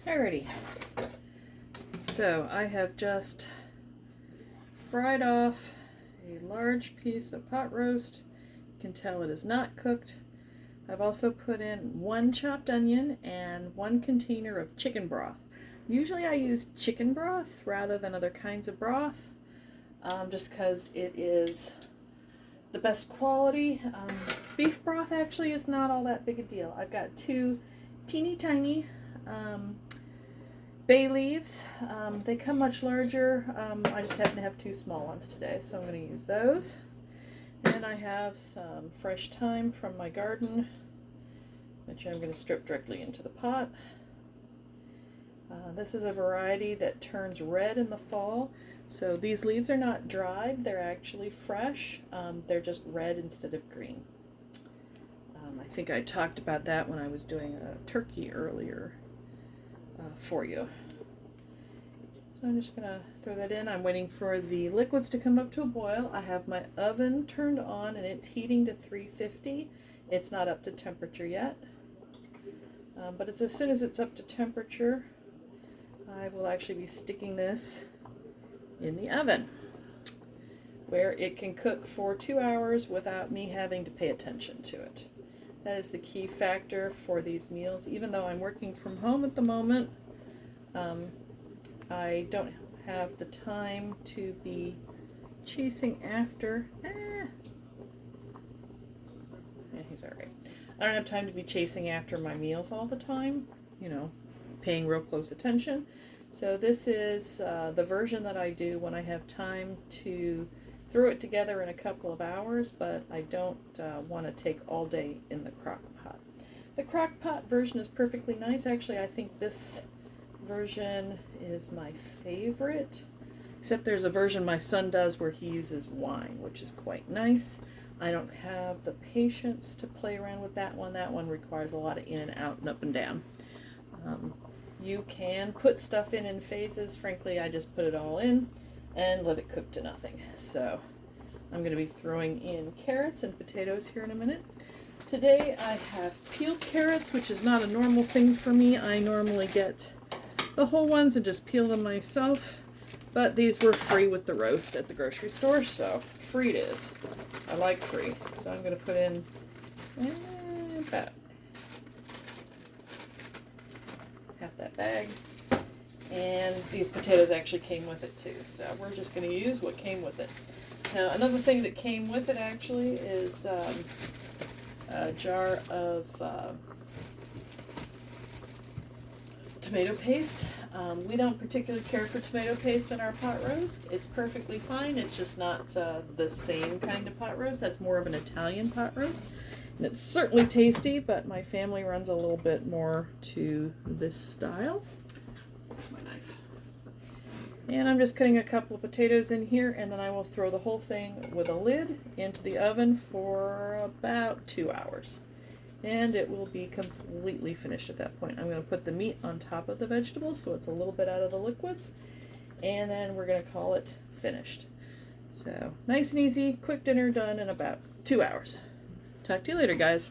Alrighty, so I have just fried off a large piece of pot roast. You can tell it is not cooked. I've also put in 1 chopped onion and 1 container of chicken broth. Usually I use chicken broth rather than other kinds of broth, just because it is the best quality. Beef broth actually is not all that big a deal. I've got 2 teeny tiny bay leaves. They come much larger. I just happen to have 2 small ones today, so I'm going to use those. And then I have some fresh thyme from my garden, which I'm going to strip directly into the pot. This is a variety that turns red in the fall. So these leaves are not dried, they're actually fresh. They're just red instead of green. I think I talked about that when I was doing a turkey earlier for you. So I'm just going to throw that in. I'm waiting for the liquids to come up to a boil. I have my oven turned on and it's heating to 350. It's not up to temperature yet. But it's as soon as it's up to temperature, I will actually be sticking this in the oven, where it can cook for 2 hours without me having to pay attention to it. That is the key factor for these meals. Even though I'm working from home at the moment, I don't have the time to be chasing after. Yeah, he's all right. I don't have time to be chasing after my meals all the time, you know, paying real close attention. So this is the version that I do when I have time to throw it together in a couple of hours, but I don't want to take all day in the crock pot. The crock pot version is perfectly nice. Actually, I think this version is my favorite, except there's a version my son does where he uses wine, which is quite nice. I don't have the patience to play around with that one. That one requires a lot of in and out and up and down. You can put stuff in phases. Frankly, I just put it all in and let it cook to nothing. So I'm going to be throwing in carrots and potatoes here in a minute. Today I have peeled carrots, which is not a normal thing for me. I normally get the whole ones and just peel them myself. But these were free with the roast at the grocery store, so free it is. I like free. So I'm going to put in about half that bag. And these potatoes actually came with it too, so we're just going to use what came with it. Now, another thing that came with it actually is a jar of tomato paste. We don't particularly care for tomato paste in our pot roast. It's perfectly fine. It's just not the same kind of pot roast. That's more of an Italian pot roast. And it's certainly tasty, but my family runs a little bit more to this style. Where's my knife? And I'm just cutting a couple of potatoes in here, and then I will throw the whole thing with a lid into the oven for about 2 hours. And it will be completely finished at that point. I'm going to put the meat on top of the vegetables so it's a little bit out of the liquids, and then we're going to call it finished. So nice and easy, quick dinner done in about 2 hours. Talk to you later, guys.